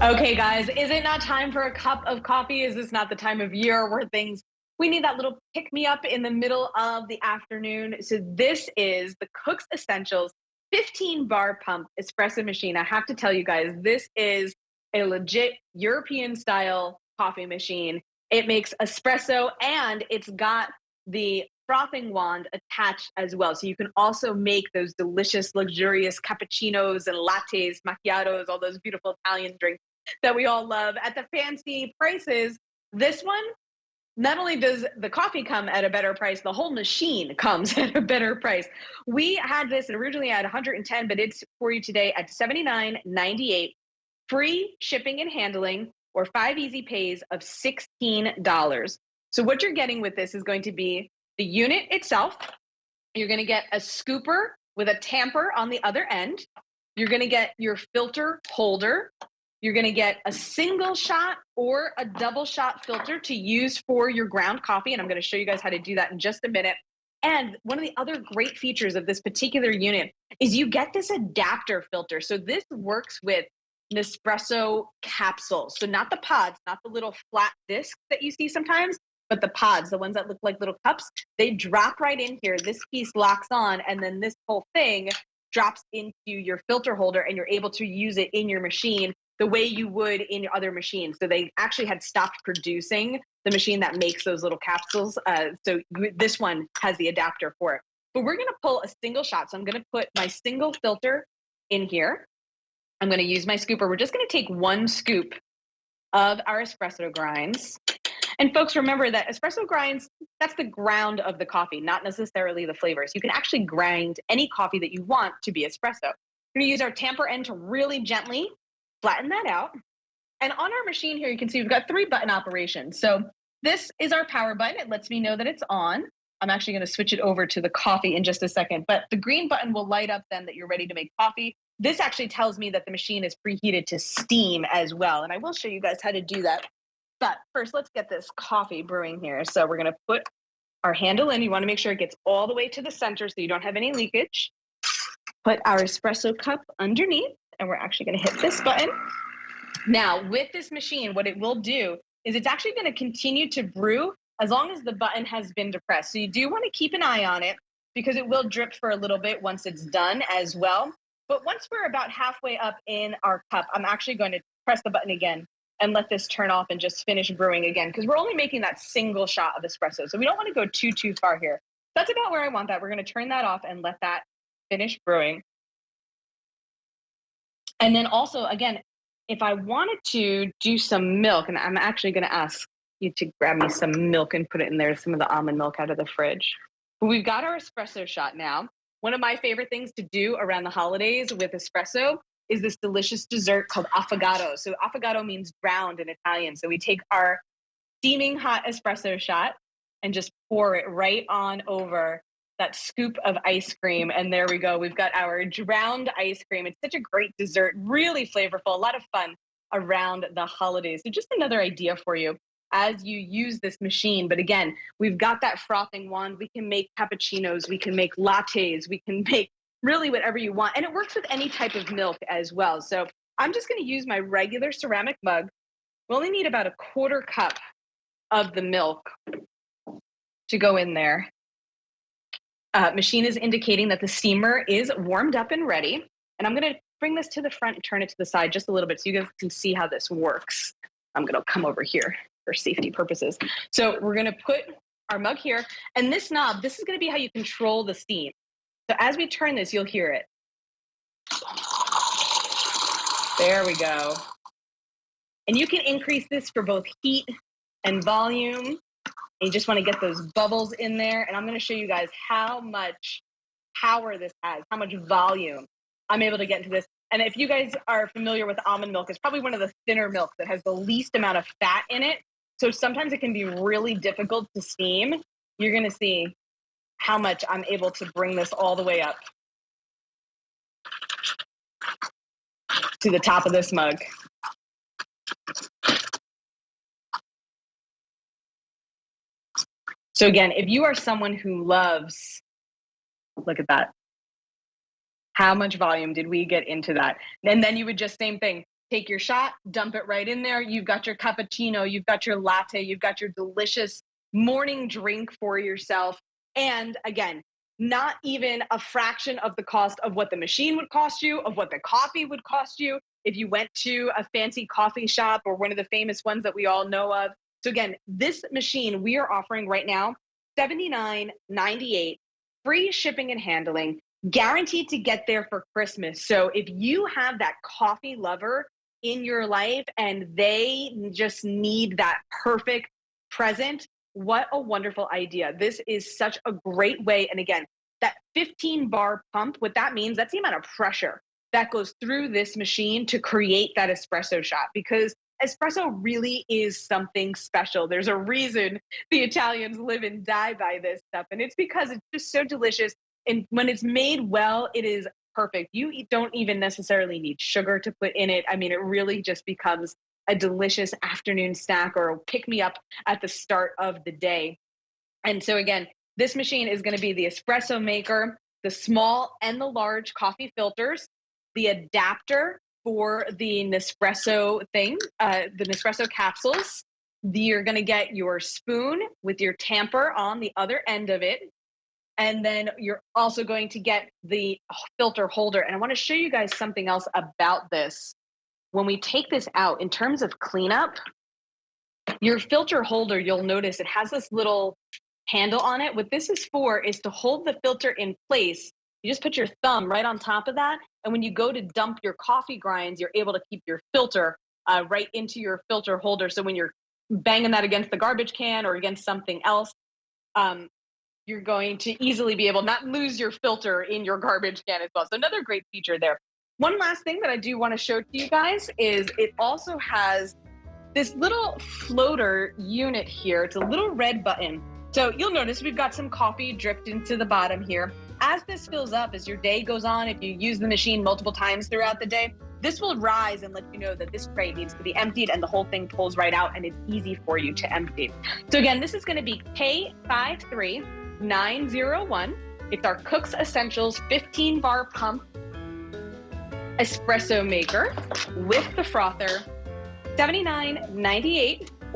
Okay, guys, is it not time for a cup of coffee? Is this not the time of year where we need that little pick me up in the middle of the afternoon? So, this is the Cook's Essentials 15 bar pump espresso machine. I have to tell you guys, this is a legit European style coffee machine. It makes espresso and it's got the frothing wand attached as well. So, you can also make those delicious, luxurious cappuccinos and lattes, macchiatos, all those beautiful Italian drinks that we all love at the fancy prices. This one, not only does the coffee come at a better price, the whole machine comes at a better price. We had this originally at 110, but it's for you today at 79.98, free shipping and handling, or 5 easy pays of $16. So what you're getting with this is going to be the unit itself. You're going to get a scooper with a tamper on the other end. You're going to get your filter holder. You're going to get a single shot or a double shot filter to use for your ground coffee. And I'm going to show you guys how to do that in just a minute. And one of the other great features of this particular unit is you get this adapter filter. So this works with Nespresso capsules. So not the pods, not the little flat discs that you see sometimes, but the pods, the ones that look like little cups. They drop right in here. This piece locks on, and then this whole thing drops into your filter holder, and you're able to use it in your machine the way you would in your other machines. So they actually had stopped producing the machine that makes those little capsules. This one has the adapter for it. But we're going to pull a single shot. So I'm going to put my single filter in here. I'm going to use my scooper. We're just going to take one scoop of our espresso grinds. And folks, remember that espresso grinds, that's the ground of the coffee, not necessarily the flavors. You can actually grind any coffee that you want to be espresso. We're going to use our tamper end to really gently flatten that out. And on our machine here, you can see we've got 3 button operations. So this is our power button. It lets me know that it's on. I'm actually going to switch it over to the coffee in just a second. But the green button will light up then that you're ready to make coffee. This actually tells me that the machine is preheated to steam as well. And I will show you guys how to do that. But first, let's get this coffee brewing here. So we're going to put our handle in. You want to make sure it gets all the way to the center so you don't have any leakage. Put our espresso cup underneath, and we're actually going to hit this button. Now, with this machine, what it will do is it's actually going to continue to brew as long as the button has been depressed. So you do want to keep an eye on it because it will drip for a little bit once it's done as well. But once we're about halfway up in our cup, I'm actually going to press the button again and let this turn off and just finish brewing again, because we're only making that single shot of espresso. So we don't want to go too far here. That's about where I want that. We're going to turn that off and let that finish brewing. And then also, again, if I wanted to do some milk, and I'm actually going to ask you to grab me some milk and put it in there, some of the almond milk out of the fridge. But we've got our espresso shot now. One of my favorite things to do around the holidays with espresso is this delicious dessert called affogato. So affogato means drowned in Italian. So we take our steaming hot espresso shot and just pour it right on over that scoop of ice cream. And there we go. We've got our drowned ice cream. It's such a great dessert, really flavorful, a lot of fun around the holidays. So just another idea for you as you use this machine. But again, we've got that frothing wand. We can make cappuccinos. We can make lattes. We can make really whatever you want. And it works with any type of milk as well. So I'm just going to use my regular ceramic mug. We only need about a quarter cup of the milk to go in there. Machine is indicating that the steamer is warmed up and ready. And I'm going to bring this to the front and turn it to the side just a little bit so you guys can see how this works. I'm going to come over here for safety purposes. So we're going to put our mug here. And this knob, this is going to be how you control the steam. So as we turn this, you'll hear it. There we go. And you can increase this for both heat and volume. And you just want to get those bubbles in there. And I'm going to show you guys how much power this has, how much volume I'm able to get into this. And if you guys are familiar with almond milk, it's probably one of the thinner milks that has the least amount of fat in it. So sometimes it can be really difficult to steam. You're going to see how much I'm able to bring this all the way up to the top of this mug. So again, if you are someone who loves, look at that. How much volume did we get into that? And then you would just, same thing, take your shot, dump it right in there. You've got your cappuccino, you've got your latte, you've got your delicious morning drink for yourself. And again, not even a fraction of the cost of what the machine would cost you, of what the coffee would cost you if you went to a fancy coffee shop or one of the famous ones that we all know of. So again, this machine we are offering right now, $79.98, free shipping and handling, guaranteed to get there for Christmas. So if you have that coffee lover in your life and they just need that perfect present, what a wonderful idea. This is such a great way. And again, that 15 bar pump, what that means, that's the amount of pressure that goes through this machine to create that espresso shot, because espresso really is something special. There's a reason the Italians live and die by this stuff. And it's because it's just so delicious. And when it's made well, it is perfect. You don't even necessarily need sugar to put in it. I mean, it really just becomes a delicious afternoon snack or a pick me up at the start of the day. And so again, this machine is going to be the espresso maker, the small and the large coffee filters, the adapter for the Nespresso thing, the Nespresso capsules. You're going to get your spoon with your tamper on the other end of it. And then you're also going to get the filter holder. And I want to show you guys something else about this. When we take this out, in terms of cleanup, your filter holder, you'll notice it has this little handle on it. What this is for is to hold the filter in place. You just put your thumb right on top of that. And when you go to dump your coffee grinds, you're able to keep your filter right into your filter holder. So when you're banging that against the garbage can or against something else, you're going to easily be able to not lose your filter in your garbage can as well. So another great feature there. One last thing that I do want to show to you guys is it also has this little floater unit here. It's a little red button. So you'll notice we've got some coffee dripped into the bottom here. As this fills up, as your day goes on, if you use the machine multiple times throughout the day, this will rise and let you know that this tray needs to be emptied, and the whole thing pulls right out and it's easy for you to empty. So again, this is going to be K53901. It's our Cook's Essentials 15 bar pump espresso maker with the frother, $79.98.